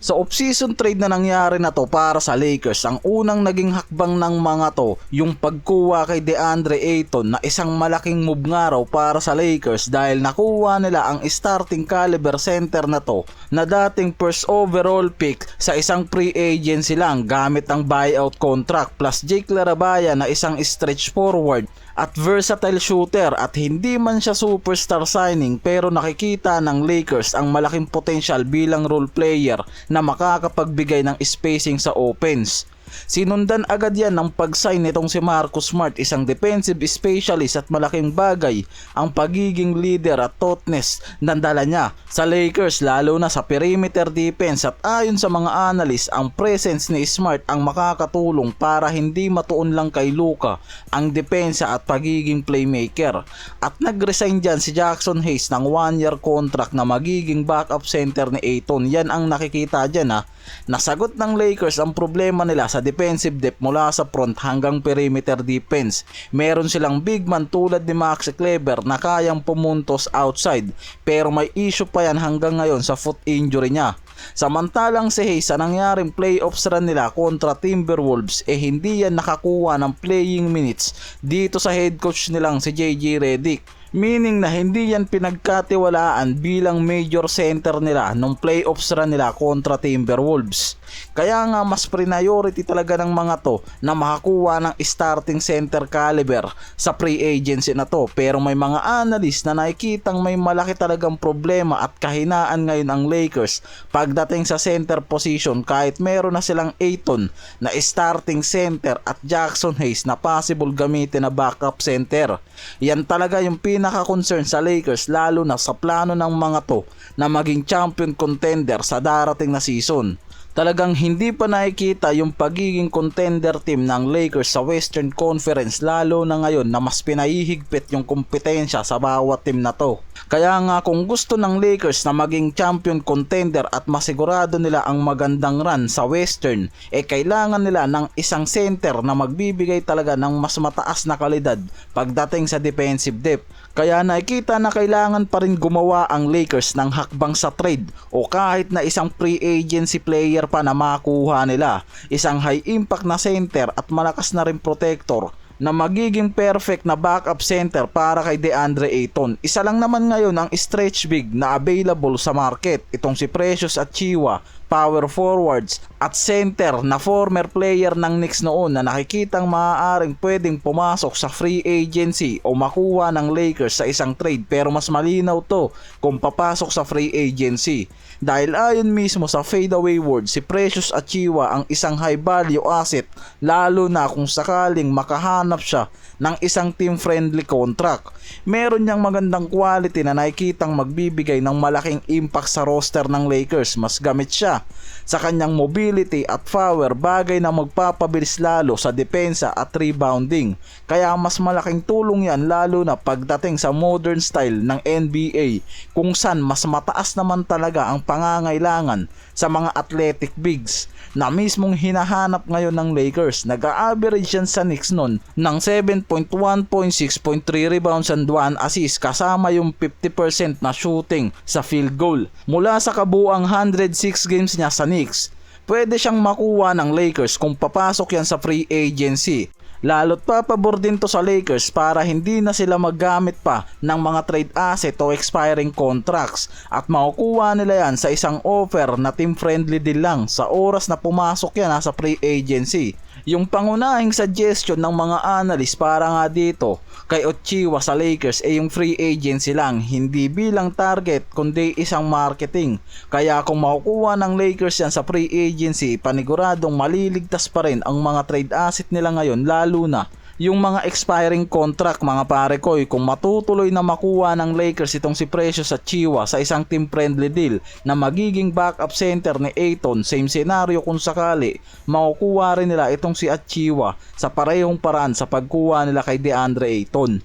Sa off-season trade na nangyari na to para sa Lakers, ang unang naging hakbang ng mga to yung pagkuha kay DeAndre Ayton na isang malaking move nga raw para sa Lakers dahil nakuha nila ang starting caliber center na to na dating first overall pick sa isang free agency lang gamit ang buyout contract plus Jake Larabaya na isang stretch forward at versatile shooter at hindi man siya superstar signing pero nakikita ng Lakers ang malaking potential bilang role player na makakapagbigay ng spacing sa offense. Sinundan agad yan ng pag-sign nitong si Marcus Smart, isang defensive specialist at malaking bagay ang pagiging leader at toughness na dala niya sa Lakers lalo na sa perimeter defense at ayon sa mga analyst ang presence ni Smart ang makakatulong para hindi matuon lang kay Luka ang depensa at pagiging playmaker. At nag-resign dyan si Jackson Hayes ng 1-year contract na magiging backup center ni Ayton. Yan ang nakikita dyan Nasagot ng Lakers ang problema nila sa defensive depth mula sa front hanggang perimeter defense. Meron silang big man tulad ni Maxi Kleber na kayang pumuntos outside pero may issue pa yan hanggang ngayon sa foot injury niya. Samantalang si Hayes sa nangyaring playoffs run nila kontra Timberwolves hindi yan nakakuha ng playing minutes dito sa head coach nilang si JJ Redick. Meaning na hindi yan pinagkatiwalaan bilang major center nila nung playoffs run nila kontra Timberwolves. Kaya nga mas priority talaga ng mga to na makakuha ng starting center caliber sa free agency na to. Pero may mga analyst na nakikitang may malaki talagang problema at kahinaan ngayon ang Lakers pagdating sa center position kahit meron na silang Ayton na starting center at Jackson Hayes na possible gamitin na backup center. Yan talaga yung pinaka-concern sa Lakers lalo na sa plano ng mga to na maging champion contender sa darating na season. Talagang hindi pa nakikita yung pagiging contender team ng Lakers sa Western Conference lalo na ngayon na mas pinahihigpit yung kompetensya sa bawat team na to. Kaya nga kung gusto ng Lakers na maging champion contender at masigurado nila ang magandang run sa Western, kailangan nila ng isang center na magbibigay talaga ng mas mataas na kalidad pagdating sa defensive depth. Kaya nakikita na kailangan pa rin gumawa ang Lakers ng hakbang sa trade o kahit na isang free agency player pa na makuha nila. Isang high impact na center at malakas na rin protector na magiging perfect na backup center para kay DeAndre Ayton. Isa lang naman ngayon ang stretch big na available sa market, itong si Precious Achiuwa, power forwards at center na former player ng Knicks noon na nakikitang maaaring pwedeng pumasok sa free agency o makuha ng Lakers sa isang trade pero mas malinaw to kung papasok sa free agency. Dahil ayon mismo sa fadeaway word, si Precious Achiuwa ang isang high value asset lalo na kung sakaling makahanap siya ng isang team friendly contract. Meron niyang magandang quality na nakikitang magbibigay ng malaking impact sa roster ng Lakers. Mas gamit siya sa kanyang mobility at power, bagay na magpapabilis lalo sa depensa at rebounding. Kaya mas malaking tulong yan lalo na pagdating sa modern style ng NBA kung saan mas mataas naman talaga ang pangangailangan sa mga athletic bigs na mismong hinahanap ngayon ng Lakers. Nag-a-average yan sa Knicks nun ng 7.1 points, 6.3 rebounds and 1 assists kasama yung 50% na shooting sa field goal. Mula sa kabuang 106 games niya sa Knicks, pwede siyang makuha ng Lakers kung papasok yan sa free agency. Lalo't papabor din to sa Lakers para hindi na sila maggamit pa ng mga trade asset o expiring contracts at makukuha nila yan sa isang offer na team friendly deal lang sa oras na pumasok yan sa free agency. Yung pangunahing suggestion ng mga analyst para nga dito kay Achiuwa sa Lakers yung free agency lang, hindi bilang target kundi isang marketing. Kaya kung makukuha ng Lakers yan sa free agency, paniguradong maliligtas pa rin ang mga trade asset nila ngayon lalo na yung mga expiring contract mga pare ko. Kung matutuloy na makuha ng Lakers itong si Precious Achiuwa sa isang team friendly deal na magiging backup center ni Ayton, same scenario kung sakali makukuha rin nila itong si Achiuwa sa parehong paraan sa pagkuha nila kay DeAndre Ayton.